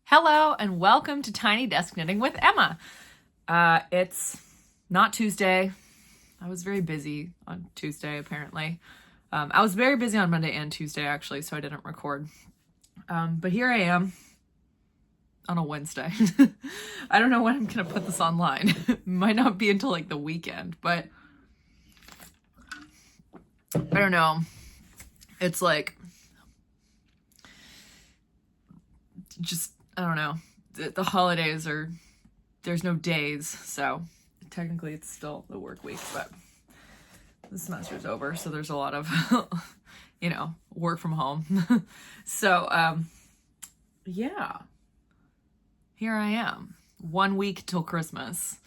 Hello and welcome to Tiny Desk Knitting with Emma. It's not Tuesday. I was very busy on Tuesday, apparently. I was very busy on Monday and Tuesday, actually, so I didn't record. But here I am on a Wednesday. I don't know when I'm going to put this online. Might not be until like the weekend, but I don't know. It's like just I don't know. The holidays there's no days, so technically it's still the work week, but the semester's over, so there's a lot of, work from home. So, yeah, here I am, 1 week till Christmas.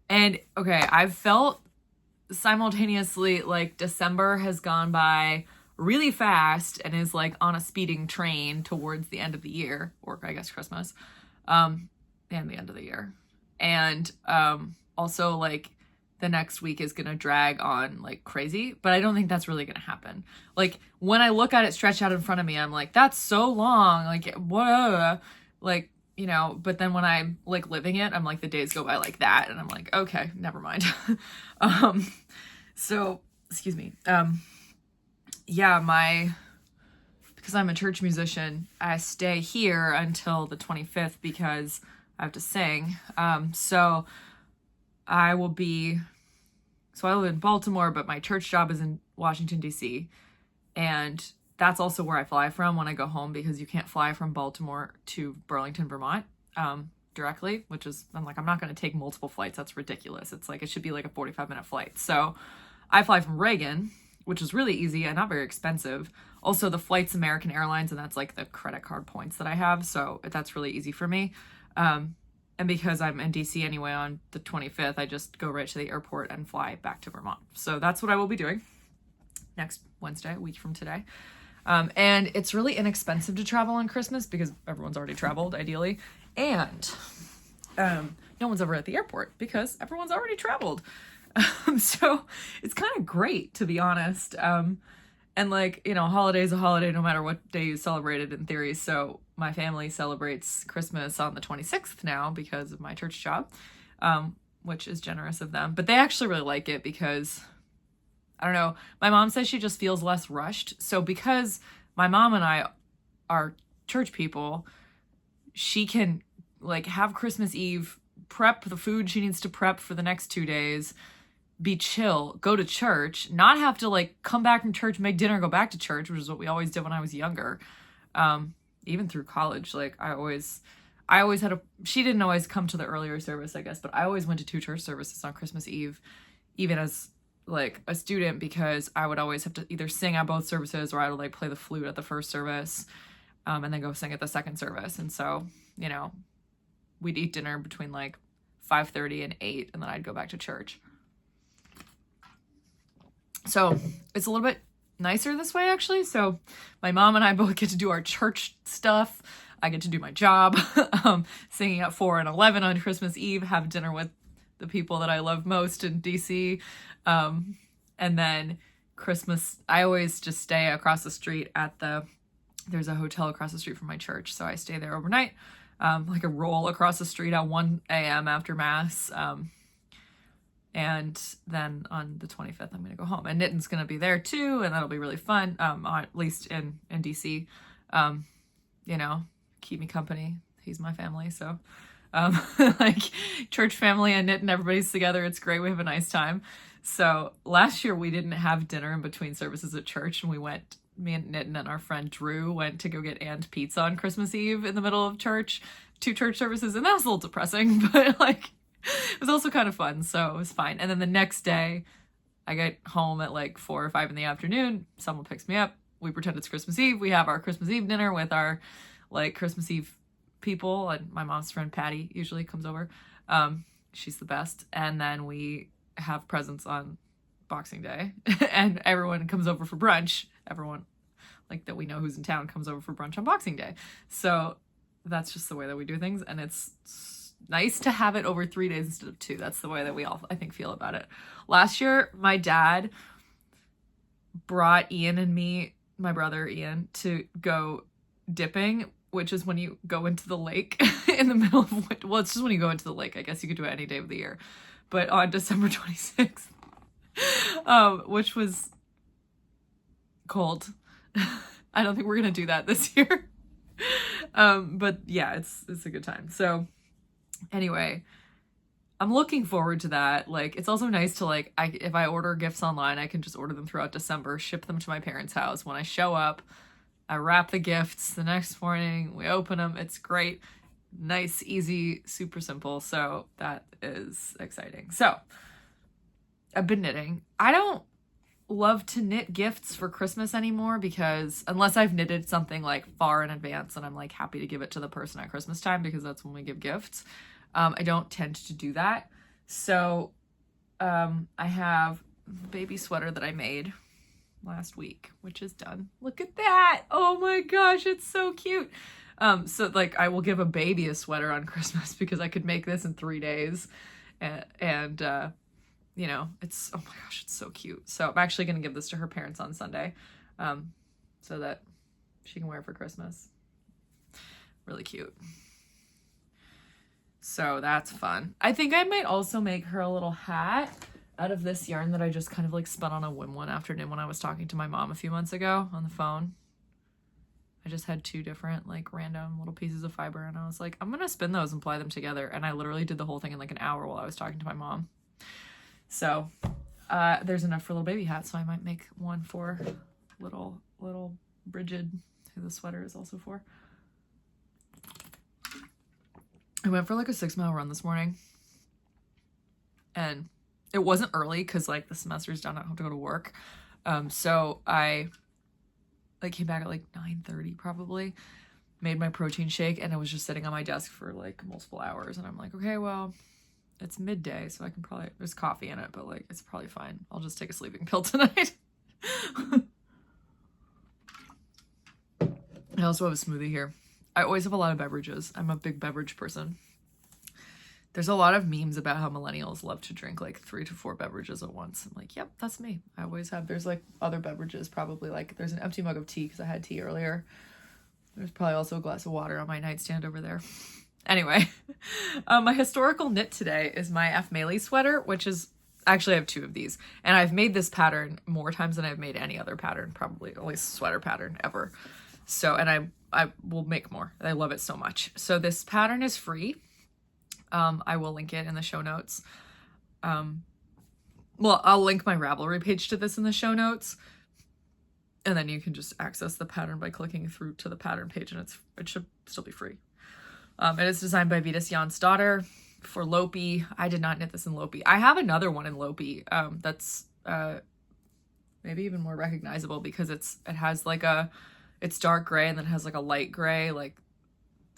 And okay, I've felt simultaneously like December has gone by really fast and is like on a speeding train towards the end of the year, or I guess Christmas, and the end of the year. And also like the next week is gonna drag on like crazy, but I don't think that's really gonna happen. Like when I look at it stretched out in front of me, I'm like, that's so long, like what, like, but then when I'm like living it, I'm like, the days go by like that, and I'm like, okay, never mind. So excuse me. Yeah, because I'm a church musician, I stay here until the 25th because I have to sing. So I live in Baltimore, but my church job is in Washington, D.C. And that's also where I fly from when I go home, because you can't fly from Baltimore to Burlington, Vermont, directly, I'm like, I'm not going to take multiple flights. That's ridiculous. It's like, it should be like a 45-minute flight. So I fly from Reagan, which is really easy and not very expensive. Also, the flight's American Airlines, and that's like the credit card points that I have, so that's really easy for me. And because I'm in DC anyway on the 25th, I just go right to the airport and fly back to Vermont. So that's what I will be doing next Wednesday, a week from today. And it's really inexpensive to travel on Christmas because everyone's already traveled, ideally. And no one's ever at the airport because everyone's already traveled. So it's kind of great, to be honest. And like, holiday's a holiday no matter what day you celebrate it in theory. So my family celebrates Christmas on the 26th now because of my church job, which is generous of them. But they actually really like it because, I don't know, my mom says she just feels less rushed. So because my mom and I are church people, she can like have Christmas Eve, prep the food she needs to prep for the next 2 days, be chill, go to church, not have to like come back from church, make dinner, go back to church, which is what we always did when I was younger. Even through college, like I always she didn't always come to the earlier service, I guess, but I always went to 2 church services on Christmas Eve, even as like a student, because I would always have to either sing at both services or I would like play the flute at the first service, and then go sing at the second service. And so, we'd eat dinner between like 5:30 and 8, and then I'd go back to church. So it's a little bit nicer this way, actually. So my mom and I both get to do our church stuff. I get to do my job, singing at 4 and 11 on Christmas Eve, have dinner with the people that I love most in DC. And then Christmas, I always just stay across the street there's a hotel across the street from my church. So I stay there overnight, like a roll across the street at 1 a.m. after mass. And then on the 25th, I'm going to go home. And Nitin's going to be there too, and that'll be really fun, at least in DC. Keep me company. He's my family, so like church family and Nitin, everybody's together. It's great. We have a nice time. So last year we didn't have dinner in between services at church, and me and Nitin and our friend Drew went to go get Ann's Pizza on Christmas Eve in the middle of church, 2 church services, and that was a little depressing, but like, it was also kind of fun, so it was fine. And then the next day, I get home at like 4 or 5 in the afternoon. Someone picks me up. We pretend it's Christmas Eve. We have our Christmas Eve dinner with our like Christmas Eve people, and my mom's friend Patty usually comes over. She's the best. And then we have presents on Boxing Day, and everyone comes over for brunch. Everyone like that we know who's in town comes over for brunch on Boxing Day. So that's just the way that we do things, and it's nice to have it over 3 days instead of 2. That's the way that we all, I think, feel about it. Last year, my dad brought Ian and me, my brother Ian, to go dipping which is when you go into the lake in the middle of winter. Well, it's just when you go into the lake. I guess you could do it any day of the year. But on December 26th, which was cold. I don't think we're going to do that this year. But yeah, it's a good time. So anyway, I'm looking forward to that. Like, it's also nice to like, if I order gifts online, I can just order them throughout December, ship them to my parents' house. When I show up, I wrap the gifts the next morning, we open them. It's great. Nice, easy, super simple. So that is exciting. So I've been knitting. I don't love to knit gifts for Christmas anymore because unless I've knitted something like far in advance and I'm like happy to give it to the person at Christmas time because that's when we give gifts, I don't tend to do that. So I have a baby sweater that I made last week, which is done. Look at that. Oh my gosh, it's so cute. So like I will give a baby a sweater on Christmas because I could make this in 3 days. And you know, it's, oh my gosh, it's so cute. So I'm actually going to give this to her parents on Sunday, so that she can wear it for Christmas. Really cute. So that's fun. I think I might also make her a little hat out of this yarn that I just kind of like spun on a whim one afternoon when I was talking to my mom a few months ago on the phone. I just had 2 different like random little pieces of fiber and I was like, I'm gonna spin those and ply them together. And I literally did the whole thing in like an hour while I was talking to my mom. So there's enough for a little baby hat, so I might make one for little Bridget, who the sweater is also for. I went for like a 6-mile run this morning and it wasn't early because like the semester's done. I don't have to go to work. So I like came back at like 9:30 probably, made my protein shake, and I was just sitting on my desk for like multiple hours. And I'm like, okay, well, it's midday, so I can probably, there's coffee in it, but like it's probably fine. I'll just take a sleeping pill tonight. I also have a smoothie here. I always have a lot of beverages. I'm a big beverage person. There's a lot of memes about how millennials love to drink like 3 to 4 beverages at once. I'm like, yep, that's me. I always have. There's like other beverages, probably like there's an empty mug of tea because I had tea earlier. There's probably also a glass of water on my nightstand over there. Anyway, my historical knit today is my F. Maley sweater, which is, actually I have 2 of these. And I've made this pattern more times than I've made any other pattern, probably only sweater pattern ever. So, and I will make more. I love it so much. So this pattern is free. I will link it in the show notes. Well, I'll link my Ravelry page to this in the show notes. And then you can just access the pattern by clicking through to the pattern page, and it should still be free. It is designed by Vitas Jansdottir for Lopi. I did not knit this in Lopi. I have another one in Lopi that's maybe even more recognizable because it has like it's dark gray and then it has like a light gray. Like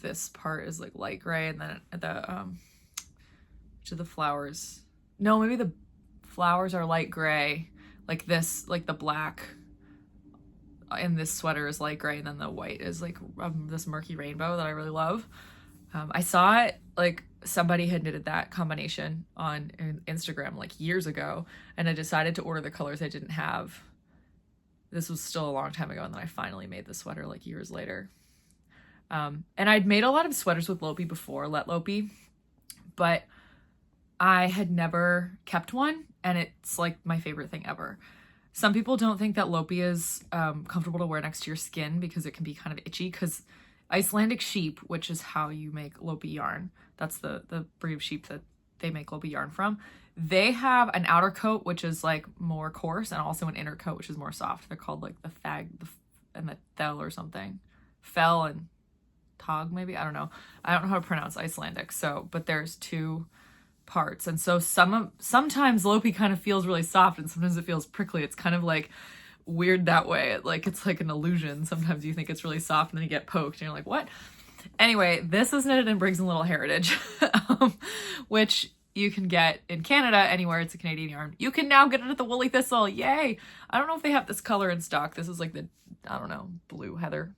this part is like light gray, and then which of the flowers? No, maybe the flowers are light gray. Like this, like the black in this sweater is light gray, and then the white is like this murky rainbow that I really love. I saw it, like somebody had knitted that combination on Instagram like years ago, and I decided to order the colors I didn't have. This was still a long time ago, and then I finally made the sweater like years later. And I'd made a lot of sweaters with Lopi before, Let Lopi, but I had never kept one, and it's like my favorite thing ever. Some people don't think that Lopi is comfortable to wear next to your skin because it can be kind of itchy, because Icelandic sheep, which is how you make Lopi yarn, that's the breed of sheep that they make Lopi yarn from, they have an outer coat which is like more coarse and also an inner coat which is more soft. They're called like the thag and the thel or something. Fel and tog maybe? I don't know. I don't know how to pronounce Icelandic, so, but there's 2 parts. And so sometimes Lopi kind of feels really soft and sometimes it feels prickly. It's kind of like weird that way. It's like an illusion. Sometimes you think it's really soft and then you get poked and you're like, what? Anyway, this is knitted in Briggs & Little Heritage, which you can get in Canada anywhere. It's a Canadian yarn. You can now get it at the Woolly Thistle. Yay! I don't know if they have this color in stock. This is like the, I don't know, blue heather.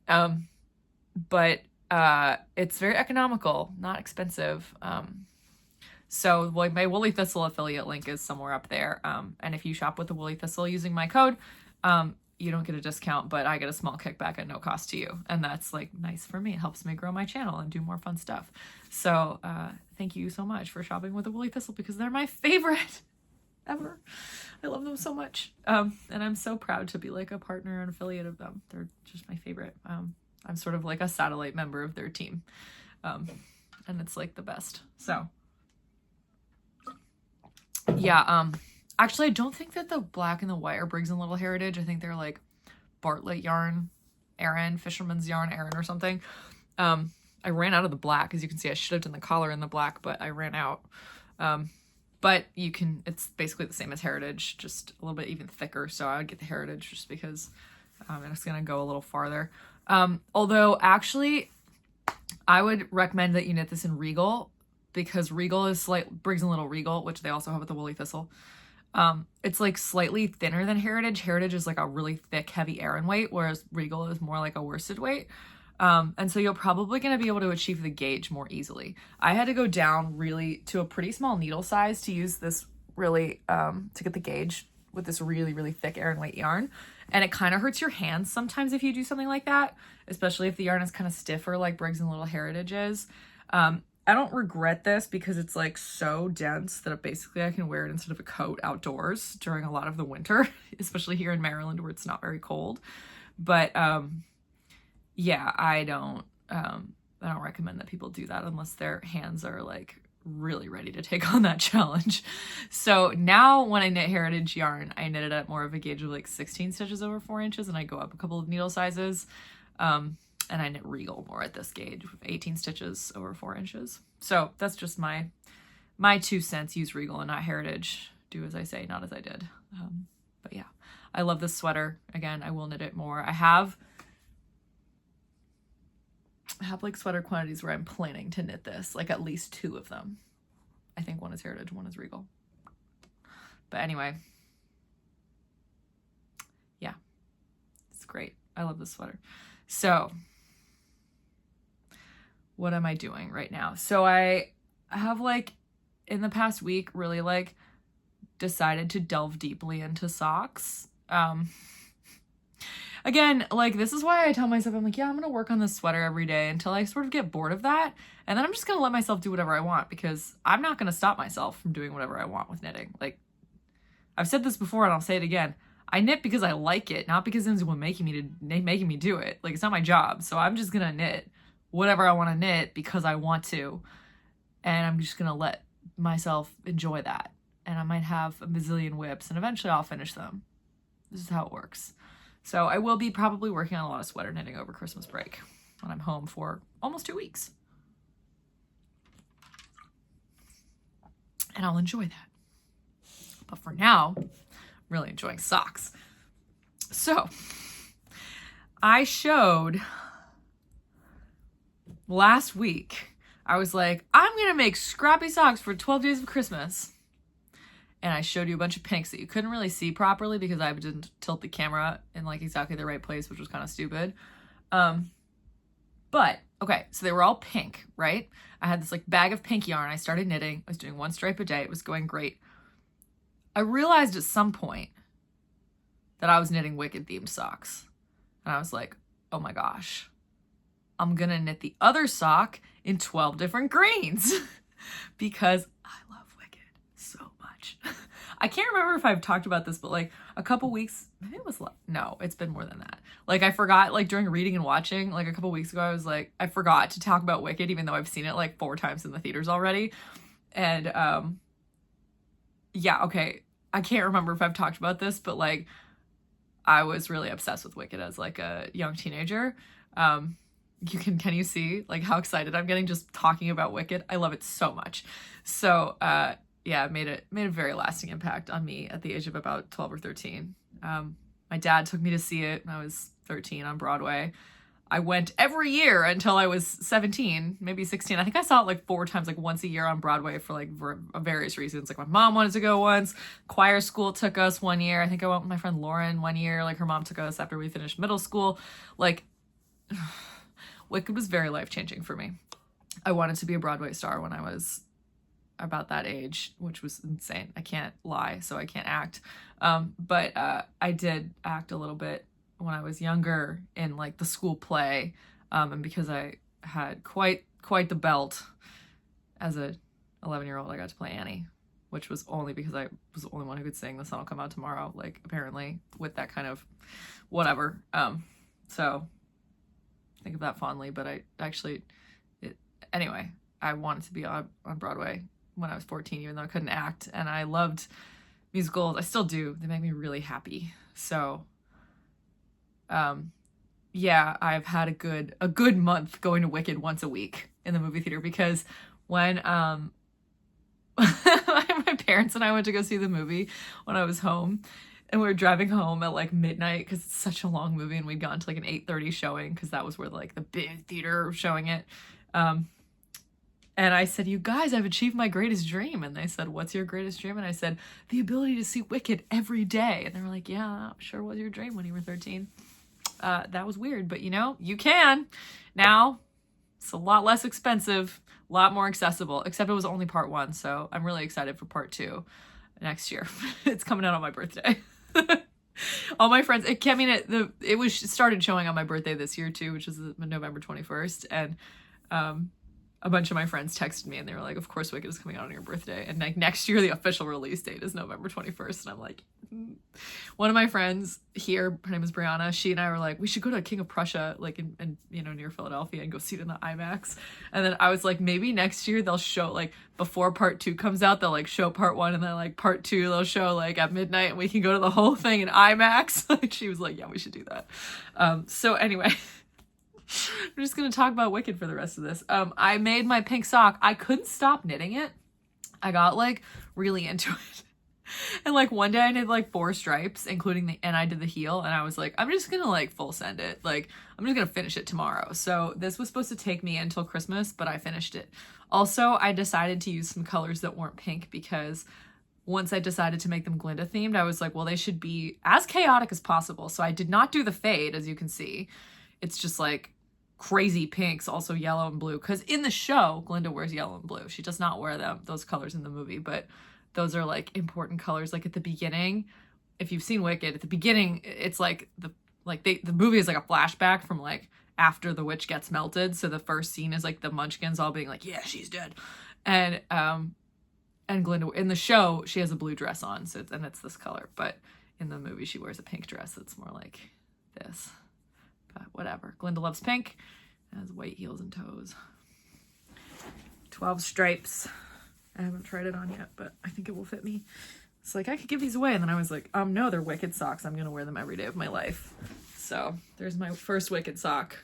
But it's very economical, not expensive. So like my Woolly Thistle affiliate link is somewhere up there. And if you shop with the Woolly Thistle using my code, you don't get a discount, but I get a small kickback at no cost to you. And that's like nice for me. It helps me grow my channel and do more fun stuff. So thank you so much for shopping with the Woolly Thistle, because they're my favorite ever. I love them so much. And I'm so proud to be like a partner and affiliate of them. They're just my favorite. I'm sort of like a satellite member of their team. And it's like the best. So yeah, actually, I don't think that the black and the white are Briggs and Little Heritage. I think they're like Bartlett yarn, Aran, Fisherman's yarn, Aran or something. I ran out of the black. As you can see, I should have done the collar in the black, but I ran out. But you can, it's basically the same as Heritage, just a little bit even thicker. So I would get the Heritage just because it's going to go a little farther. Although actually, I would recommend that you knit this in Regal, because Regal is Briggs and Little Regal, which they also have with the Woolly Thistle. It's like slightly thinner than Heritage. Heritage is like a really thick, heavy Aran weight, whereas Regal is more like a worsted weight. And so you're probably going to be able to achieve the gauge more easily. I had to go down really to a pretty small needle size to use this really, to get the gauge with this really, really thick Aran weight yarn. And it kind of hurts your hands sometimes if you do something like that, especially if the yarn is kind of stiffer like Briggs and Little Heritage is. I don't regret this because it's like so dense that basically I can wear it instead of a coat outdoors during a lot of the winter, especially here in Maryland where it's not very cold. But yeah, I don't recommend that people do that unless their hands are like really ready to take on that challenge. So now when I knit Heritage yarn, I knit it at more of a gauge of like 16 stitches over 4 inches, and I go up a couple of needle sizes. And I knit Regal more at this gauge with 18 stitches over 4 inches. So that's just my 2 cents. Use Regal and not Heritage. Do as I say, not as I did. But yeah, I love this sweater. Again, I will knit it more. I have like sweater quantities where I'm planning to knit this, like at least 2 of them. I think one is Heritage, one is Regal. But anyway, yeah, it's great. I love this sweater. So what am I doing right now? So I have like in the past week really like decided to delve deeply into socks. Again, like this is why I tell myself, I'm like, yeah, I'm going to work on this sweater every day until I sort of get bored of that. And then I'm just going to let myself do whatever I want, because I'm not going to stop myself from doing whatever I want with knitting. Like I've said this before and I'll say it again. I knit because I like it, not because anyone's making me do it. Like it's not my job. So I'm just going to knit whatever I want to knit because I want to. And I'm just going to let myself enjoy that. And I might have a bazillion whips and eventually I'll finish them. This is how it works. So I will be probably working on a lot of sweater knitting over Christmas break when I'm home for almost 2 weeks. And I'll enjoy that. But for now, I'm really enjoying socks. So I showed last week, I was like, I'm going to make scrappy socks for 12 days of Christmas. And I showed you a bunch of pinks that you couldn't really see properly because I didn't tilt the camera in like exactly the right place, which was kind of stupid. But okay, so they were all pink, right? I had this like bag of pink yarn. I started knitting. I was doing 1 stripe a day. It was going great. I realized at some point that I was knitting Wicked themed socks. And I was like, oh my gosh, I'm going to knit the other sock in 12 different greens because I love Wicked so much. I can't remember if I've talked about this, but like a couple weeks, maybe it was, no, it's been more than that. Like I forgot, like during reading and watching, like a couple weeks ago, I was like, I forgot to talk about Wicked, even though I've seen it like 4 times in the theaters already. And yeah, okay. I can't remember if I've talked about this, but like I was really obsessed with Wicked as like a young teenager. Can you see like how excited I'm getting just talking about Wicked? I love it so much. So yeah, it made a very lasting impact on me at the age of about 12 or 13. My dad took me to see it when I was 13 on Broadway. I went every year until I was 17, maybe 16. I think I saw it like 4 times, like once a year on Broadway for like various reasons. Like my mom wanted to go once, choir school took us 1 year. I think I went with my friend Lauren 1 year. Like her mom took us after we finished middle school. Like Wicked was very life-changing for me. I wanted to be a Broadway star when I was about that age, which was insane. I can't lie, so I can't act. But I did act a little bit when I was younger in like the school play, and because I had quite the belt as a 11-year-old, I got to play Annie, which was only because I was the only one who could sing The Sun Will Come Out Tomorrow, like apparently with that kind of whatever. So think of that fondly, but I actually, anyway, I wanted to be on Broadway when I was 14, even though I couldn't act, and I loved musicals. I still do. They make me really happy. So, yeah, I've had a good month going to Wicked once a week in the movie theater, because when my parents and I went to go see the movie when I was home, and we were driving home at like midnight because it's such a long movie, and we'd gone to like an 8:30 showing because that was where like the big theater was showing it. And I said, "You guys, I've achieved my greatest dream." And they said, "What's your greatest dream?" And I said, "The ability to see Wicked every day." And they were like, "Yeah, I'm sure was your dream when you were 13. That was weird, but you know, you can. Now, it's a lot less expensive, a lot more accessible, except it was only part 1. So I'm really excited for part 2 next year. It's coming out on my birthday. All my friends, it started showing on my birthday this year too, which is November 21st. And, a bunch of my friends texted me and they were like, "Of course Wicked is coming out on your birthday." And like next year, the official release date is November 21st. And I'm like, One of my friends here, her name is Brianna, she and I were like, "We should go to King of Prussia, like in near Philadelphia, and go see it in the IMAX." And then I was like, maybe next year they'll show, like, before part 2 comes out, they'll like show part 1, and then like part 2 they'll show like at midnight, and we can go to the whole thing in IMAX. Like, she was like, "Yeah, we should do that." So anyway, we're just gonna talk about Wicked for the rest of this. I made my pink sock. I couldn't stop knitting it. I got like really into it. And like one day I did like 4 stripes, including and I did the heel, and I was like, I'm just gonna like full send it. Like, I'm just gonna finish it tomorrow. So this was supposed to take me until Christmas, but I finished it. Also, I decided to use some colors that weren't pink, because once I decided to make them Glinda themed, I was like, well, they should be as chaotic as possible. So I did not do the fade, as you can see. It's just like crazy pinks, also yellow and blue, because in the show Glinda wears yellow and blue. She does not wear those colors in the movie, but those are like important colors. Like at the beginning, if you've seen Wicked, at the beginning it's like the movie is like a flashback from like after the witch gets melted. So the first scene is like the Munchkins all being like, "Yeah, she's dead," and Glinda in the show, she has a blue dress on, so it's this color, but in the movie she wears a pink dress that's more like this. But whatever. Glinda loves pink. It has white heels and toes. 12 stripes. I haven't tried it on yet, but I think it will fit me. It's like, I could give these away. And then I was like, no, they're Wicked socks. I'm going to wear them every day of my life. So there's my first Wicked sock.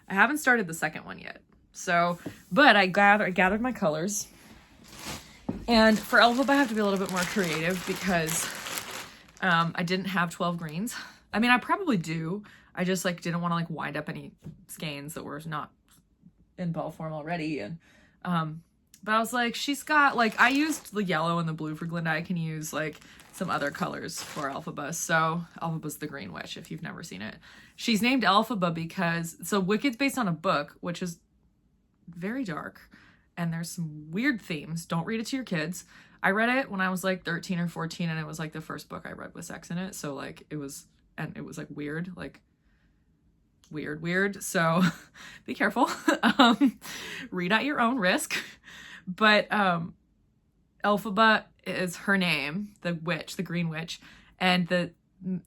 I haven't started the second one yet. So, but I gathered my colors. And for Elphaba, I have to be a little bit more creative, because I didn't have 12 greens. I mean, I probably do. I just like didn't want to like wind up any skeins that were not in ball form already. And but I was like, she's got like, I used the yellow and the blue for Glinda. I can use like some other colors for Elphaba. So Elphaba's the Green Witch, if you've never seen it. She's named Elphaba because, so Wicked's based on a book, which is very dark, and there's some weird themes. Don't read it to your kids. I read it when I was like 13 or 14, and it was like the first book I read with sex in it. So like it was like weird, like weird. So be careful. Read at your own risk. But Elphaba is her name, the witch, the Green Witch, and the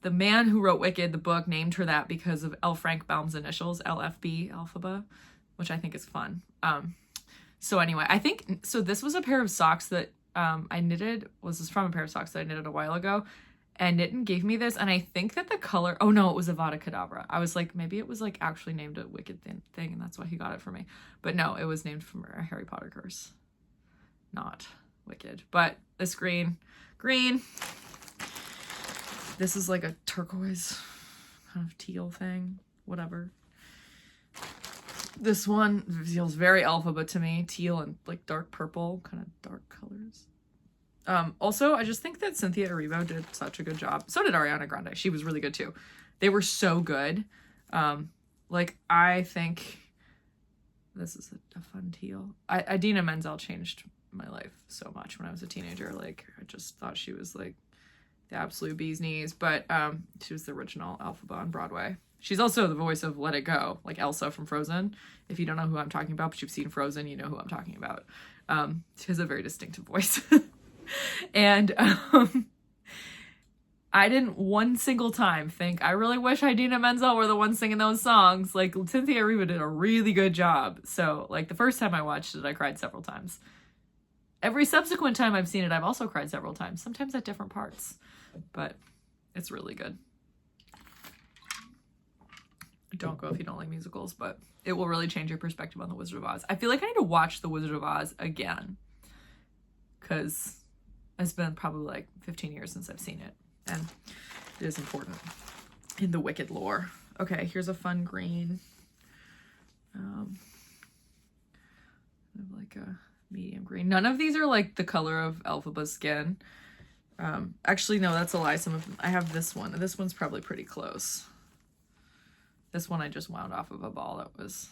man who wrote Wicked, the book, named her that because of L. Frank Baum's initials, LFB, Elphaba, which I think is fun. So anyway, I think, so this was a pair of socks that I knitted, was from a pair of socks that I knitted a while ago, and Knittin gave me this, and I think that the color, oh no, it was Avada Kedavra. I was like, maybe it was like actually named a Wicked thing, and that's why he got it for me. But no, it was named from a Harry Potter curse, not Wicked. But this green, this is like a turquoise kind of teal thing, whatever. This one feels very Elphaba to me, teal and like dark purple, kind of dark colors. Also, I just think that Cynthia Erivo did such a good job. So did Ariana Grande. She was really good too. They were so good. Like, I think this is a fun teal. Idina Menzel changed my life so much when I was a teenager. Like, I just thought she was like the absolute bee's knees. But she was the original Elphaba on Broadway. She's also the voice of Let It Go, like Elsa from Frozen. If you don't know who I'm talking about, but you've seen Frozen, you know who I'm talking about. She has a very distinctive voice. And I didn't one single time think, I really wish Idina Menzel were the one singing those songs. Like, Cynthia Erivo did a really good job. So, like, the first time I watched it, I cried several times. Every subsequent time I've seen it, I've also cried several times, sometimes at different parts. But it's really good. Don't go if you don't like musicals, but it will really change your perspective on The Wizard of Oz. I feel like I need to watch The Wizard of Oz again, because it's been probably like 15 years since I've seen it, and it is important in the Wicked lore. Okay, here's a fun green. Like a medium green. None of these are like the color of Elphaba's skin. Actually, no, that's a lie. Some of them, I have this one. This one's probably pretty close. This one I just wound off of a ball that was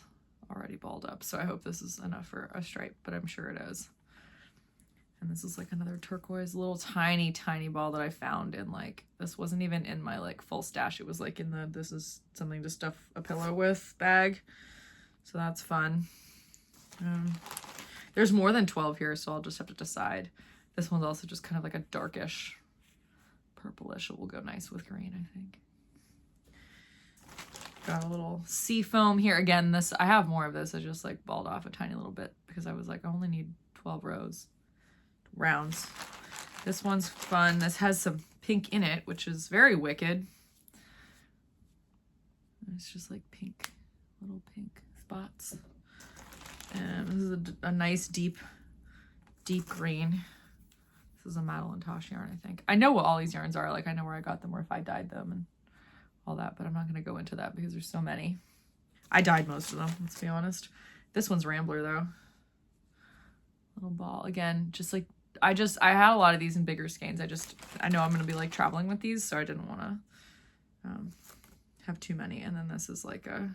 already balled up. So I hope this is enough for a stripe, but I'm sure it is. And this is like another turquoise, little tiny, tiny ball that I found in like, this wasn't even in my like full stash. It was like in the, this is something to stuff a pillow with bag. So that's fun. There's more than 12 here, so I'll just have to decide. This one's also just kind of like a darkish purplish. It will go nice with green, I think. Got a little sea foam here. Again, this, I have more of this. I just like balled off a tiny little bit because I was like, I only need 12 rounds. This one's fun. This has some pink in it, which is very Wicked. It's just like pink, little pink spots. And this is a nice deep green. This is a Madeline Tosh yarn, I think. I know what all these yarns are. Like, I know where I got them or if I dyed them and all that, but I'm not going to go into that because there's so many. I dyed most of them, let's be honest. This one's Rambler, though. Little ball. Again, just like, I had a lot of these in bigger skeins. I know I'm going to be like traveling with these, so I didn't want to have too many. And then this is like a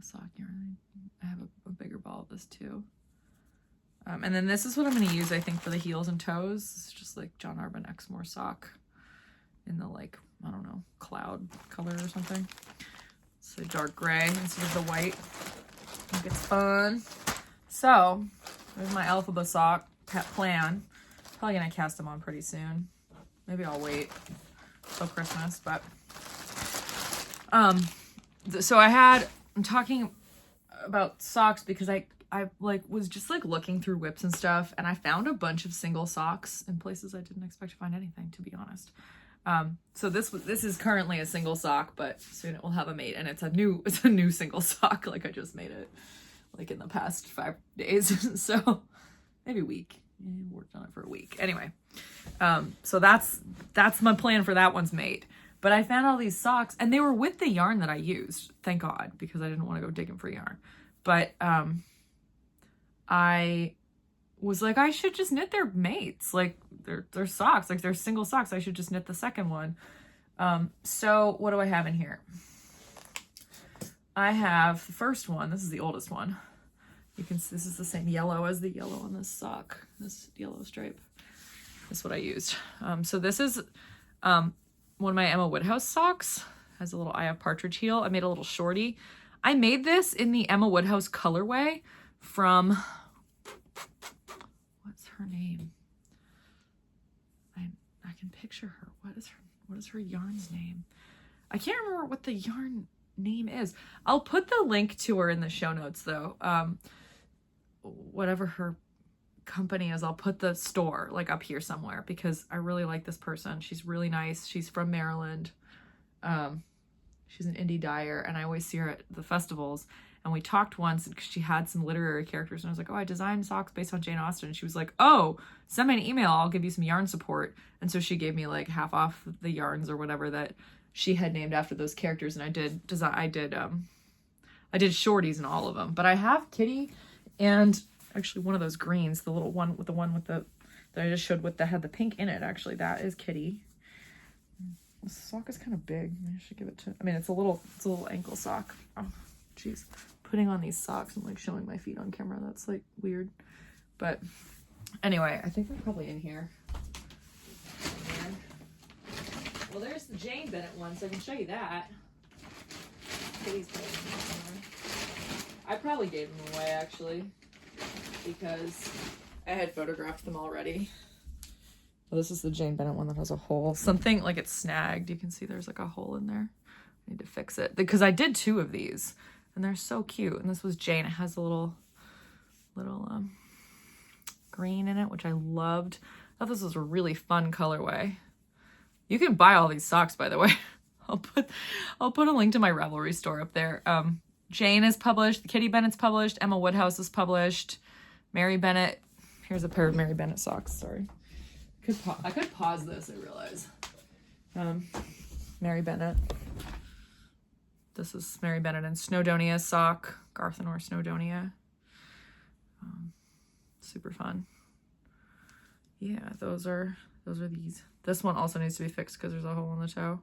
sock yarn. I have a bigger ball of this too. And then this is what I'm going to use, I think, for the heels and toes. It's just like John Arbon Exmoor sock in the like, I don't know, cloud color or something. It's a dark gray instead of the white. I think it's fun. So there's my Elphaba sock plan. Probably gonna cast them on pretty soon. Maybe I'll wait till Christmas, but so I'm talking about socks because I like was just like looking through whips and stuff, and I found a bunch of single socks in places I didn't expect to find anything, to be honest. So this is currently a single sock, but soon it will have a mate, and it's a new single sock. Like, I just made it like in the past 5 days. So maybe a week. Yeah, worked on it for a week. Anyway, so that's my plan for that one's mate. But I found all these socks, and they were with the yarn that I used, thank God, because I didn't want to go digging for yarn. But I was like, I should just knit their mates. Like, they're socks. Like, they're single socks. I should just knit the second one. So what do I have in here? I have the first one. This is the oldest one. You can see this is the same yellow as the yellow on this sock. This yellow stripe. That's what I used. So this is one of my Emma Woodhouse socks. Has a little Eye of Partridge heel. I made a little shorty. I made this in the Emma Woodhouse colorway from, what's her name? I can picture her. What is her yarn's name? I can't remember what the yarn name is. I'll put the link to her in the show notes, though. Whatever her company is, I'll put the store like up here somewhere because I really like this person. She's really nice. She's from Maryland. She's an indie dyer, and I always see her at the festivals. And we talked once because she had some literary characters, and I was like, oh, I designed socks based on Jane Austen. And she was like, oh, send me an email. I'll give you some yarn support. And so she gave me like half off the yarns or whatever that she had named after those characters. And I did shorties in all of them. But I have Kitty and actually one of those greens, the little one with that I just showed with had the pink in it. Actually, that is Kitty. This sock is kind of big. I should give it to, I mean, it's a little ankle sock. Oh, jeez. Putting on these socks and like showing my feet on camera. That's like weird. But anyway, I think they're probably in here. Well, there's the Jane Bennett one, so I can show you that. I probably gave them away, actually, because I had photographed them already. Well, this is the Jane Bennett one that has a hole. Something like it's snagged. You can see there's like a hole in there. I need to fix it. Because I did 2 of these, and they're so cute. And this was Jane. It has a little green in it, which I loved. I thought this was a really fun colorway. You can buy all these socks, by the way. I'll put a link to my Ravelry store up there. Jane is published. Kitty Bennett's published. Emma Woodhouse is published. Mary Bennett. Here's a pair of Mary Bennett socks. Sorry. I could pause this, I realize. Mary Bennett. This is Mary Bennett and Snowdonia sock. Garthenor Snowdonia. Super fun. Yeah, those are these. This one also needs to be fixed because there's a hole in the toe.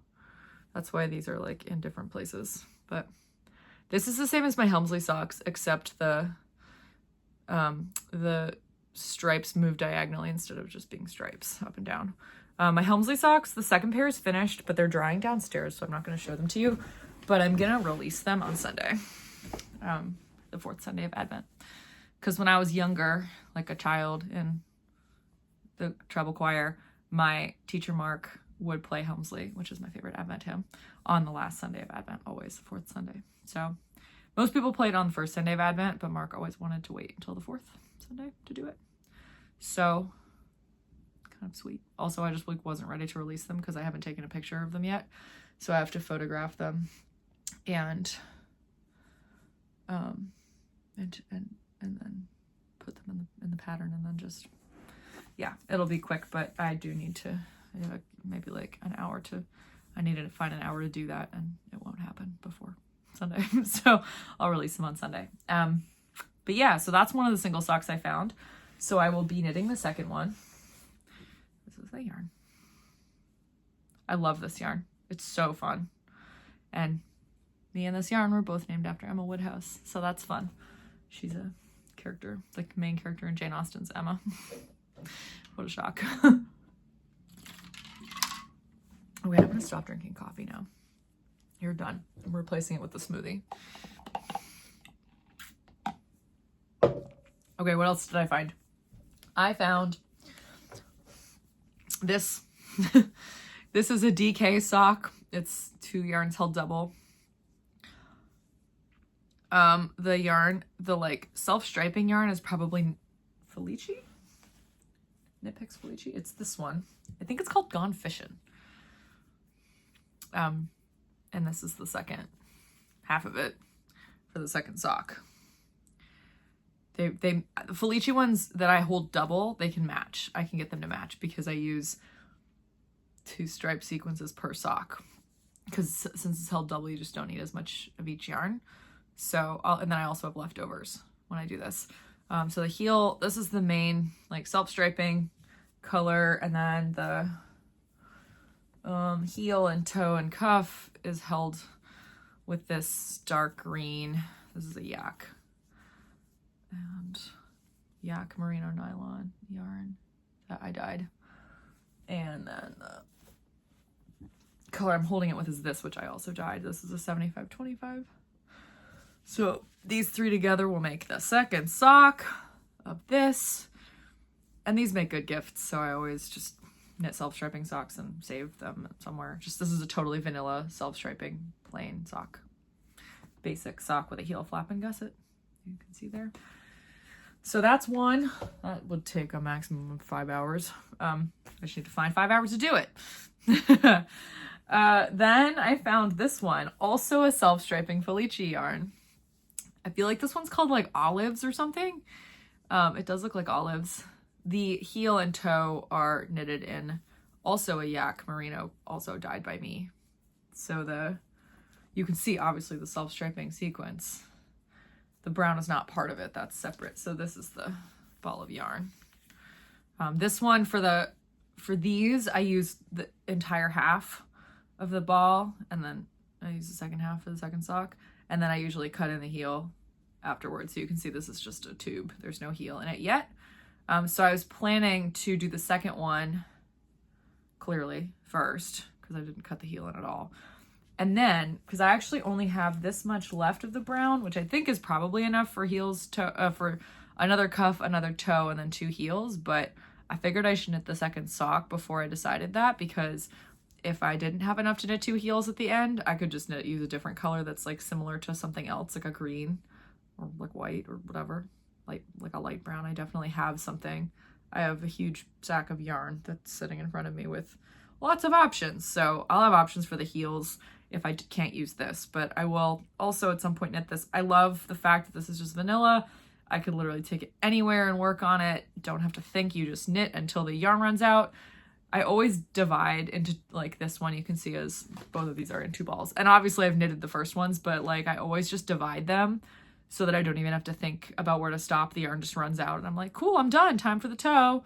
That's why these are like in different places. But this is the same as my Helmsley socks, except the stripes move diagonally instead of just being stripes up and down. My Helmsley socks, the second pair is finished, but they're drying downstairs, so I'm not going to show them to you. But I'm going to release them on Sunday, the 4th Sunday of Advent. Because when I was younger, like a child in the treble choir, my teacher Mark would play Helmsley, which is my favorite Advent hymn, on the last Sunday of Advent, always the 4th Sunday. So most people played on the 1st Sunday of Advent, but Mark always wanted to wait until the 4th Sunday to do it. So kind of sweet. Also, I just like wasn't ready to release them because I haven't taken a picture of them yet. So I have to photograph them and then put them in the pattern, and then just, yeah, it'll be quick, but I do need to, maybe like an hour I needed to find an hour to do that, and it won't happen before Sunday. So I'll release them on Sunday. But yeah, so that's one of the single socks I found. So I will be knitting the second one. This is the yarn. I love this yarn. It's so fun. And me and this yarn were both named after Emma Woodhouse. So that's fun. She's a character, like main character in Jane Austen's Emma. What a shock. Okay, I'm gonna stop drinking coffee now. You're done. I'm replacing it with the smoothie. Okay, what else did I find? I found this. This is a DK sock. It's 2 yarns held double. The yarn, the like self-striping yarn is probably Felici? Knit Picks Felici? It's this one. I think it's called Gone Fishin'. And this is the second half of it for the second sock. The Felici ones that I hold double, they can match. I can get them to match because I use 2 stripe sequences per sock. Because since it's held double, you just don't need as much of each yarn. So, and then I also have leftovers when I do this. So the heel, this is the main like self-striping color, and then the heel and toe and cuff is held with this dark green. This is a yak. And yak merino nylon yarn that I dyed. And then the color I'm holding it with is this, which I also dyed. This is a 75-25. So these 3 together will make the second sock of this. And these make good gifts, so I always just knit self-striping socks and save them somewhere. Just this is a totally vanilla self-striping plain sock. Basic sock with a heel flap and gusset. You can see there. So that's one. That would take a maximum of 5 hours. I just need to find 5 hours to do it. Then I found this one, also a self-striping Felici yarn. I feel like this one's called like olives or something. It does look like olives. The heel and toe are knitted in also a yak merino, also dyed by me. So you can see obviously the self-striping sequence. The brown is not part of it, that's separate. So this is the ball of yarn. This one for these, I use the entire half of the ball, and then I use the second half for the second sock. And then I usually cut in the heel afterwards. So you can see this is just a tube. There's no heel in it yet. So I was planning to do the second one clearly first because I didn't cut the heel in at all. And then, because I actually only have this much left of the brown, which I think is probably enough for heels to, for another cuff, another toe, and then 2 heels. But I figured I should knit the second sock before I decided that, because if I didn't have enough to knit 2 heels at the end, I could just use a different color that's like similar to something else, like a green or like white or whatever, like a light brown. I definitely have something. I have a huge sack of yarn that's sitting in front of me with lots of options. So I'll have options for the heels if I can't use this, but I will also at some point knit this. I love the fact that this is just vanilla. I could literally take it anywhere and work on it. Don't have to think, you just knit until the yarn runs out. I always divide into, like this one you can see as both of these are in 2 balls. And obviously I've knitted the first ones, but like I always just divide them so that I don't even have to think about where to stop. The yarn just runs out and I'm like, cool, I'm done. Time for the toe.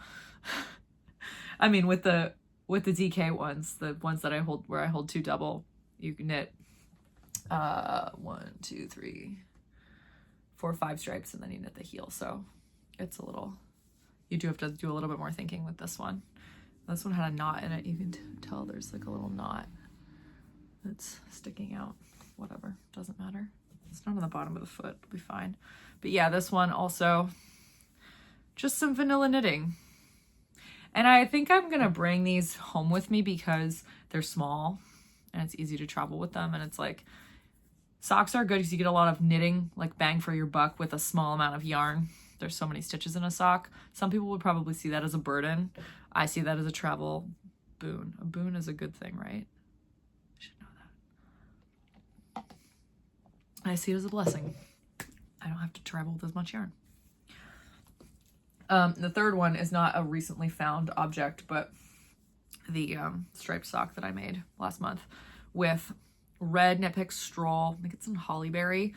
I mean, with the DK ones, the ones that I hold, where I hold 2 double, you can knit 1, 2, 3, 4, 5 stripes and then you knit the heel. So it's a little, you do have to do a little bit more thinking with this one. This one had a knot in it. You can tell there's like a little knot that's sticking out. Whatever, doesn't matter. It's not on the bottom of the foot, it'll be fine. But yeah, this one also, just some vanilla knitting. And I think I'm gonna bring these home with me because they're small and it's easy to travel with them. And it's like, socks are good because you get a lot of knitting, like bang for your buck with a small amount of yarn. There's so many stitches in a sock. Some people would probably see that as a burden. I see that as a travel boon. A boon is a good thing, right? I should know that. I see it as a blessing. I don't have to travel with as much yarn. The third one is not a recently found object, but the striped sock that I made last month with red Knit Pick Stroll, I think it's in Hollyberry,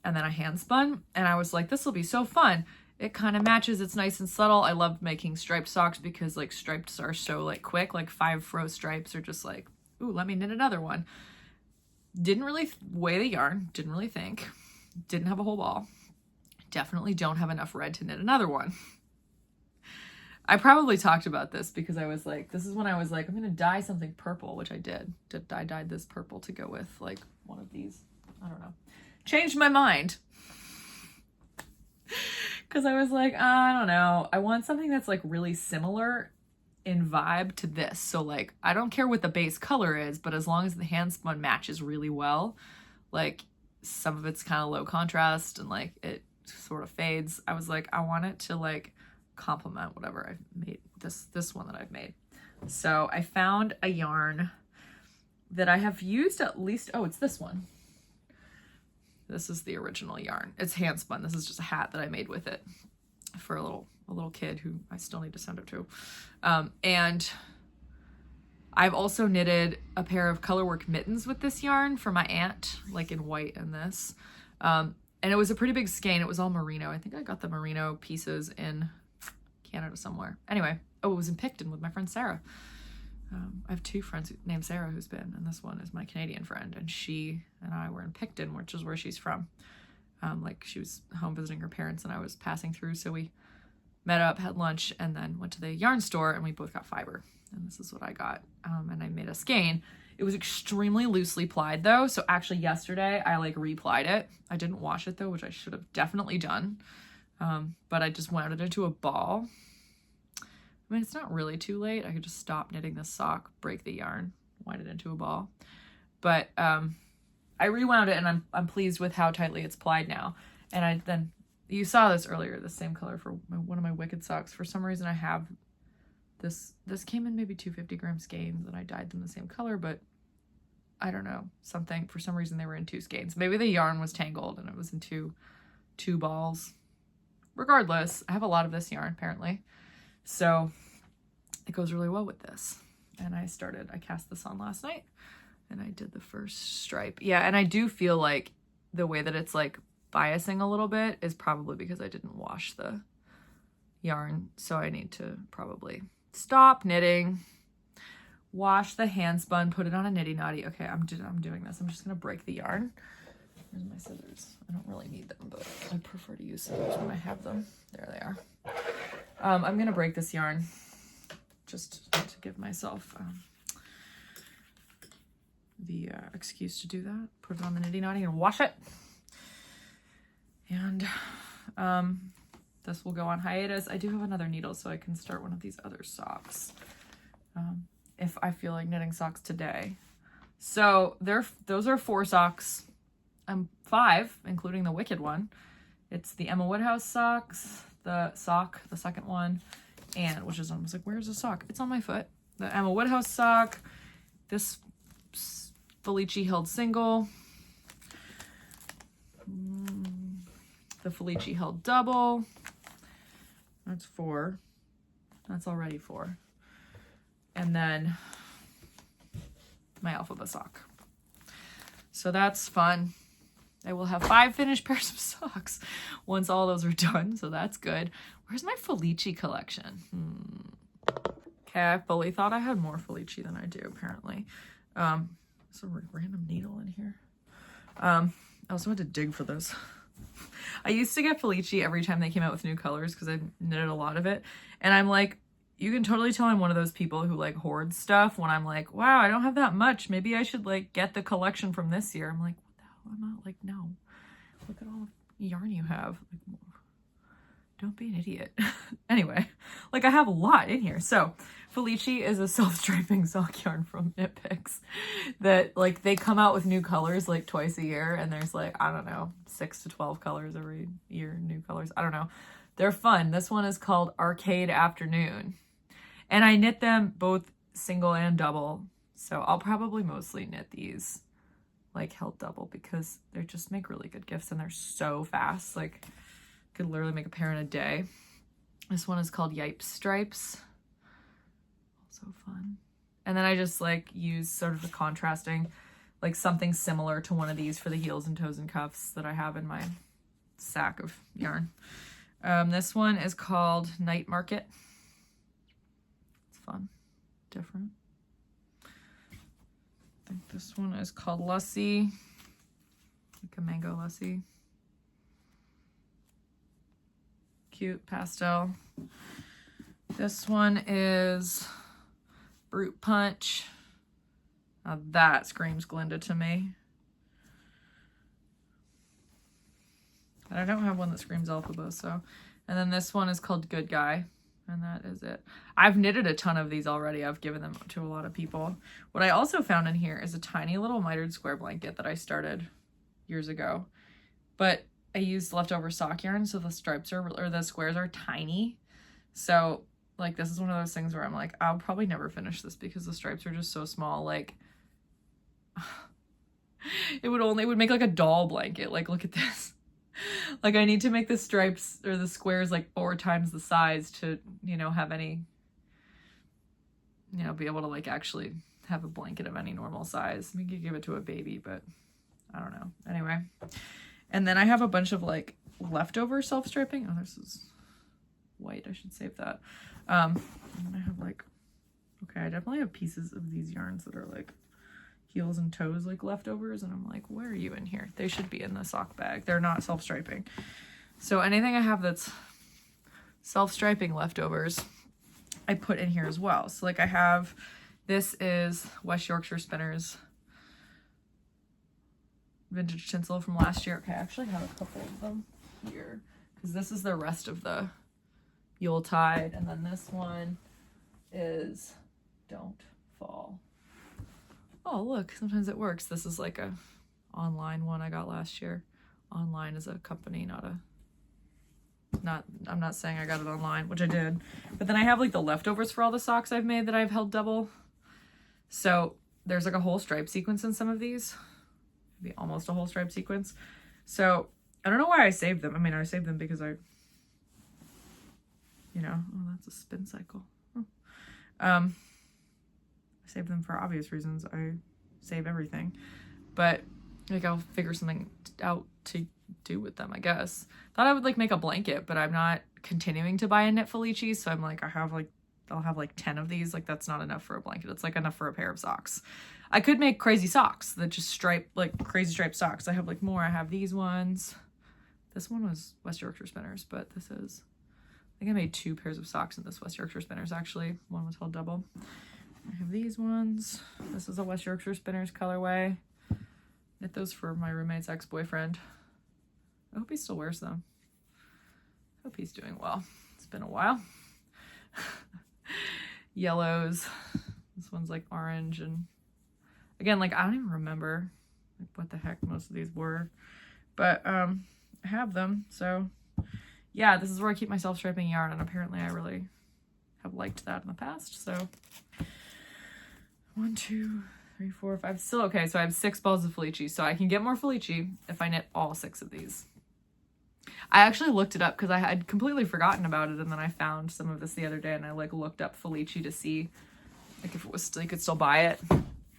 and then a hand spun. And I was like, this will be so fun. It kind of matches. It's nice and subtle. I love making striped socks because like stripes are so like quick, like 5 row stripes are just like, ooh, let me knit another one. Didn't really weigh the yarn. Didn't really think. Didn't have a whole ball. Definitely don't have enough red to knit another one. I probably talked about this because I was like, this is when I was like, I'm going to dye something purple, which I did. I dyed this purple to go with like one of these. I don't know. Changed my mind. Because I was like, I don't know. I want something that's like really similar in vibe to this. So like, I don't care what the base color is, but as long as the hand spun matches really well, like some of it's kind of low contrast and like it sort of fades. I was like, I want it to like complement whatever I've made, this one that I've made. So I found a yarn that I have used at least, oh, it's this one. This is the original yarn. It's hand spun. This is just a hat that I made with it for a little kid who I still need to send it to. And I've also knitted a pair of colorwork mittens with this yarn for my aunt, like in white and this. And it was a pretty big skein. It was all merino. I think I got the merino pieces in Canada somewhere. Anyway, oh, it was in Picton with my friend Sarah. I have 2 friends named Sarah who's been, and this one is my Canadian friend, and she and I were in Picton, which is where she's from. Like she was home visiting her parents and I was passing through, so we met up, had lunch, and then went to the yarn store and we both got fiber. And this is what I got. And I made a skein. It was extremely loosely plied though, so actually yesterday I like replied it. I didn't wash it though, which I should have definitely done. But I just wound it into a ball. I mean, it's not really too late. I could just stop knitting this sock, break the yarn, wind it into a ball. But I rewound it and I'm pleased with how tightly it's plied now. And then you saw this earlier, the same color for one of my Wicked socks. For some reason I have this came in maybe 250-gram skeins and I dyed them the same color, but I don't know, for some reason they were in 2 skeins. Maybe the yarn was tangled and it was in two balls. Regardless, I have a lot of this yarn apparently. So it goes really well with this. And I cast this on last night and I did the first stripe. Yeah, and I do feel like the way that it's like biasing a little bit is probably because I didn't wash the yarn. So I need to probably stop knitting, wash the hand spun, put it on a nitty knotty. Okay, I'm doing this. I'm just gonna break the yarn. Where's my scissors? I don't really need them, but I prefer to use scissors when I have them. There they are. I'm gonna break this yarn just to give myself the excuse to do that. Put it on the Nitty Notty and wash it. And this will go on hiatus. I do have another needle, so I can start one of these other socks if I feel like knitting socks today. So those are 4 socks. 5, including the Wicked one. It's the Emma Woodhouse socks, the second one, and which is, I was like, where's the sock? It's on my foot. The Emma Woodhouse sock, this Felici held single, the Felici held double. That's 4. That's already 4. And then my alphabet sock. So that's fun. I will have 5 finished pairs of socks once all those are done, so that's good. Where's my Felici collection? Okay, I fully thought I had more Felici than I do, apparently. There's a random needle in here. I also had to dig for this. I used to get Felici every time they came out with new colors because I knitted a lot of it. And I'm like, you can totally tell I'm one of those people who like hoards stuff when I'm like, wow, I don't have that much. Maybe I should like get the collection from this year. I'm like, I'm not like, no, look at all the yarn you have. Like, don't be an idiot. Anyway, like I have a lot in here. So Felici is a self-striping sock yarn from Knit Picks that like they come out with new colors like twice a year. And there's like, I don't know, 6 to 12 colors every year, new colors. I don't know. They're fun. This one is called Arcade Afternoon. And I knit them both single and double. So I'll probably mostly knit these like held double because they just make really good gifts and they're so fast. Like could literally make a pair in a day. This one is called Yipes Stripes. Also fun. And then I just like use sort of the contrasting, like something similar to one of these for the heels and toes and cuffs that I have in my sack of yarn. This one is called Night Market. It's fun, different. I think this one is called Lussie, like a mango lassi. Cute pastel. This one is Brute Punch. Now that screams Glinda to me. And I don't have one that screams Elphaba, so. And then this one is called Good Guy. And that is it. I've knitted a ton of these already. I've given them to a lot of people. What I also found in here is a tiny little mitered square blanket that I started years ago. But I used leftover sock yarn, so the stripes are, or the squares are tiny. So, like, this is one of those things where I'm like, I'll probably never finish this because the stripes are just so small. Like, it would make like a doll blanket. Like, look at this. Like I need to make the stripes or the squares like 4 times the size to, you know, have any, you know, be able to like actually have a blanket of any normal size. We could give it to a baby, but I don't know. Anyway. And then I have a bunch of like leftover self-striping. Oh, this is white. I should save that. And then I have like, okay, I definitely have pieces of these yarns that are like heels and toes like leftovers, and I'm like, where are you in here? They should be in the sock bag. They're not self-striping. So anything I have that's self-striping leftovers, I put in here as well. So like I have, this is West Yorkshire Spinners vintage tinsel from last year. Okay, I actually have a couple of them here because this is the rest of the Yuletide, and then this one is Don't Fall. Oh, look, sometimes it works. This is like a online one I got last year. Online is a company, I'm not saying I got it online, which I did. But then I have like the leftovers for all the socks I've made that I've held double. So there's like a whole stripe sequence in some of these. Maybe almost a whole stripe sequence. So I don't know why I saved them. I mean, I saved them because I, you know, oh, that's a spin cycle. I save them for obvious reasons. I save everything, but like I'll figure something out to do with them, I guess. Thought I would like make a blanket, but I'm not continuing to buy a knit Felici, so I'm like, I'll have like 10 of these. Like that's not enough for a blanket. It's like enough for a pair of socks. I could make crazy socks that just stripe, like crazy striped socks. I have like more. I have these ones. This one was West Yorkshire Spinners, but this is think I made 2 pairs of socks in this West Yorkshire Spinners, actually. One was held double. I have these ones. This is a West Yorkshire Spinners colorway. Knit those for my roommate's ex-boyfriend. I hope he still wears them. Hope he's doing well. It's been a while. Yellows. This one's like orange, and again, like I don't even remember like what the heck most of these were, but I have them. So yeah, this is where I keep my self-striping yarn, and apparently I really have liked that in the past. So 1, 2, 3, 4, 5. Still okay. So I have 6 balls of Felici, so I can get more Felici if I knit all 6 of these. I actually looked it up because I had completely forgotten about it, and then I found some of this the other day, and I like looked up Felici to see like if it was you could still buy it,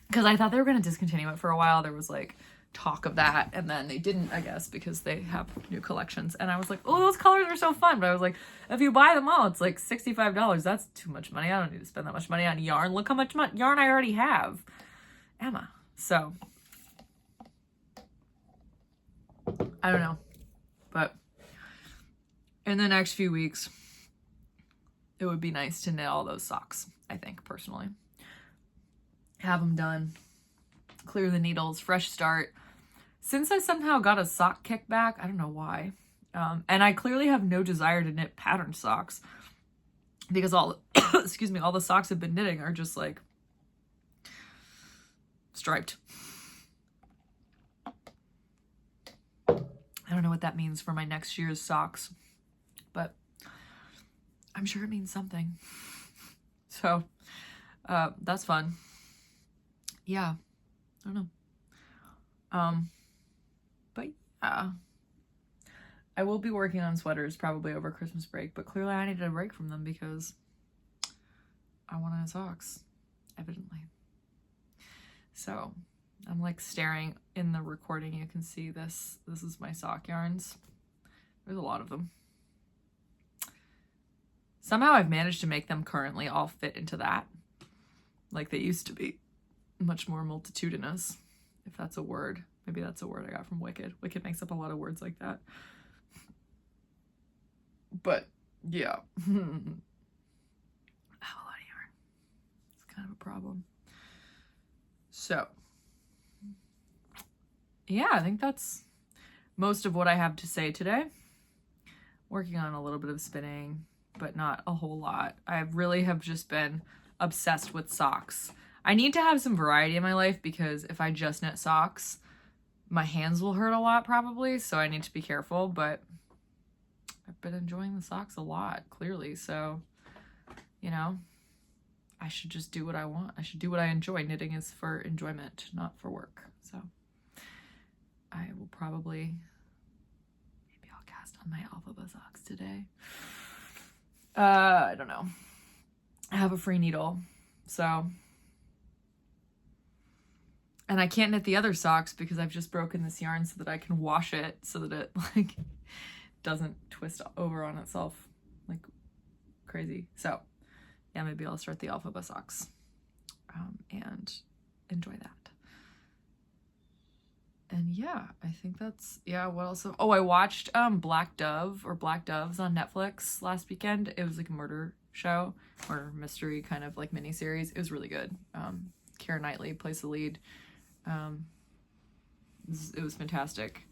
because I thought they were going to discontinue it for a while. There was like talk of that, and then they didn't, I guess, because they have new collections. And I was like, oh, those colors are so fun. But I was like, if you buy them all, it's like $65. That's too much money. I don't need to spend that much money on yarn. Look how much yarn I already have, Emma. So I don't know, but in the next few weeks, it would be nice to knit all those socks, I think, personally. Have them done. Clear the needles, fresh start. Since I somehow got a sock kickback, I don't know why. And I clearly have no desire to knit patterned socks, because all, excuse me, all the socks I've been knitting are just like striped. I don't know what that means for my next year's socks, but I'm sure it means something. So that's fun. Yeah, I don't know. But yeah, I will be working on sweaters probably over Christmas break, but clearly I needed a break from them because I wanted socks, evidently. So I'm like staring in the recording. You can see this. This is my sock yarns. There's a lot of them. Somehow I've managed to make them currently all fit into that. Like they used to be much more multitudinous, if that's a word. Maybe that's a word I got from Wicked. Wicked makes up a lot of words like that. But yeah. I have a lot of yarn. It's kind of a problem. So yeah, I think that's most of what I have to say today. Working on a little bit of spinning, but not a whole lot. I really have just been obsessed with socks. I need to have some variety in my life, because if I just knit socks, my hands will hurt a lot probably, so I need to be careful, but I've been enjoying the socks a lot, clearly, so, you know, I should just do what I want. I should do what I enjoy. Knitting is for enjoyment, not for work, so I will probably, maybe I'll cast on my alphabet socks today. I don't know. I have a free needle, so, and I can't knit the other socks because I've just broken this yarn so that I can wash it so that it like doesn't twist over on itself like crazy. So yeah, maybe I'll start the alphabet socks and enjoy that. And yeah, I think that's, yeah, what else? Oh, I watched Black Doves on Netflix last weekend. It was like a murder show or mystery kind of like miniseries. It was really good. Keira Knightley plays the lead. It was fantastic.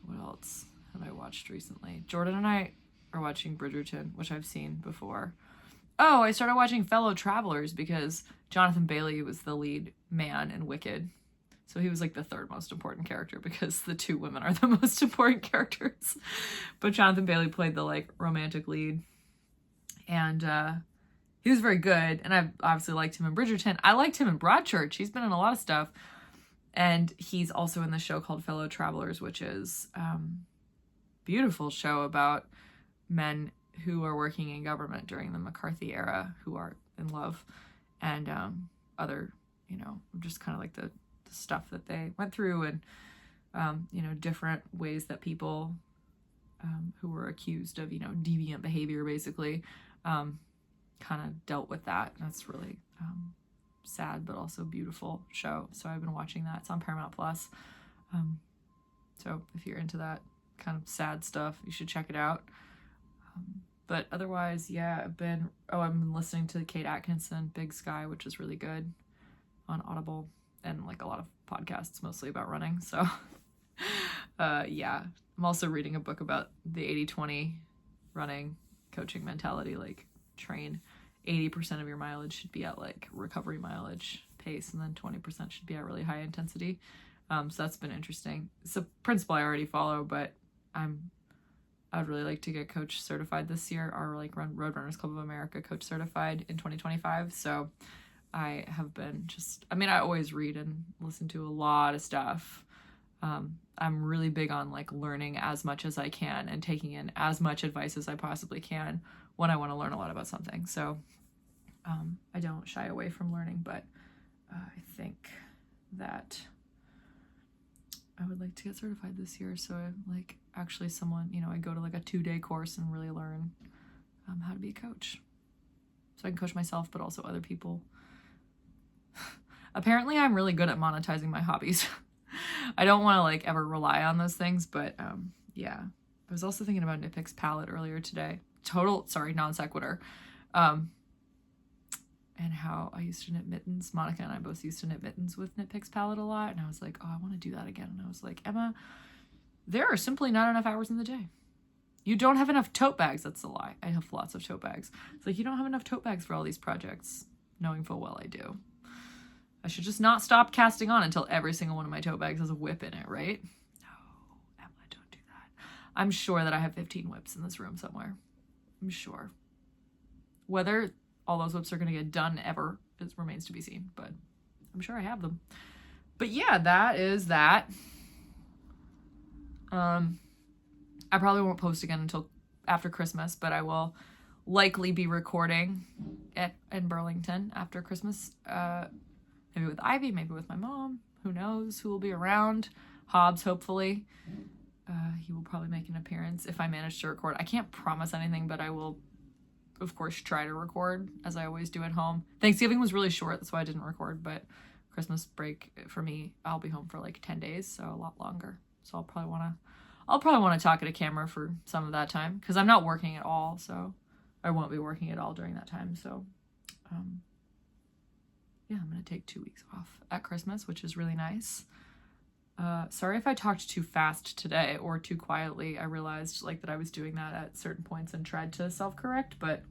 What else have I watched recently? Jordan and I are watching Bridgerton, which I've seen before. Oh, I started watching Fellow Travelers because Jonathan Bailey was the lead man in Wicked. So he was like the third most important character because the 2 women are the most important characters. But Jonathan Bailey played the like romantic lead. And he was very good. And I obviously liked him in Bridgerton. I liked him in Broadchurch. He's been in a lot of stuff. And he's also in the show called Fellow Travelers, which is a beautiful show about men who are working in government during the McCarthy era who are in love, and other, you know, just kind of like the stuff that they went through, and you know, different ways that people who were accused of, you know, deviant behavior basically kind of dealt with that. And that's really sad but also beautiful show. So I've been watching that. It's on Paramount Plus. So if you're into that kind of sad stuff, you should check it out. But But otherwise, yeah, I've been listening to Kate Atkinson, Big Sky, which is really good on Audible, and like a lot of podcasts mostly about running. So yeah, I'm also reading a book about the 80-20 running coaching mentality. Like, train 80% of your mileage should be at like recovery mileage pace, and then 20% should be at really high intensity. So that's been interesting. It's a principle I already follow, but I'd really like to get coach certified this year, or like Road Runners Club of America coach certified in 2025. So I have been I always read and listen to a lot of stuff. I'm really big on like learning as much as I can and taking in as much advice as I possibly can when I want to learn a lot about something. So I don't shy away from learning, but I think that I would like to get certified this year. So like actually I go to like a 2-day course and really learn how to be a coach. So I can coach myself, but also other people. Apparently I'm really good at monetizing my hobbies. I don't want to like ever rely on those things, but yeah. I was also thinking about Nitpick's palette earlier today. Non sequitur. And how I used to knit mittens. Monica and I both used to knit mittens with Nitpick's palette a lot. And I was like, oh, I want to do that again. And I was like, Emma, there are simply not enough hours in the day. You don't have enough tote bags. That's a lie. I have lots of tote bags. It's like, you don't have enough tote bags for all these projects, knowing full well I do. I should just not stop casting on until every single one of my tote bags has a whip in it, right? No, Emma, don't do that. I'm sure that I have 15 whips in this room somewhere. I'm sure. Whether all those whips are going to get done ever, it remains to be seen, but I'm sure I have them. But yeah, that is that. I probably won't post again until after Christmas, but I will likely be recording in Burlington after Christmas. Maybe with Ivy, maybe with my mom. Who knows who will be around? Hobbs, hopefully. He will probably make an appearance if I manage to record. I can't promise anything, but I will, of course, try to record, as I always do at home. Thanksgiving was really short, that's why I didn't record, but Christmas break for me, I'll be home for like 10 days, so a lot longer. So I'll probably want to talk at a camera for some of that time, because I'm not working at all, so I won't be working at all during that time. So yeah, I'm going to take 2 weeks off at Christmas, which is really nice. Sorry if I talked too fast today or too quietly. I realized like that I was doing that at certain points and tried to self-correct, but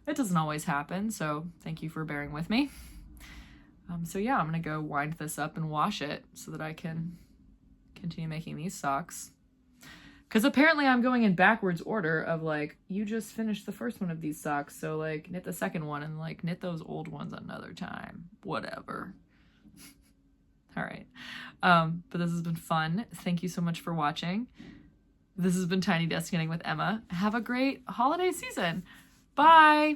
it doesn't always happen. So thank you for bearing with me. So yeah, I'm going to go wind this up and wash it so that I can continue making these socks. Because apparently I'm going in backwards order of like, you just finished the first one of these socks, so like knit the second one and like knit those old ones another time. Whatever. All right. But this has been fun. Thank you so much for watching. This has been Tiny Desk Knitting with Emma. Have a great holiday season. Bye.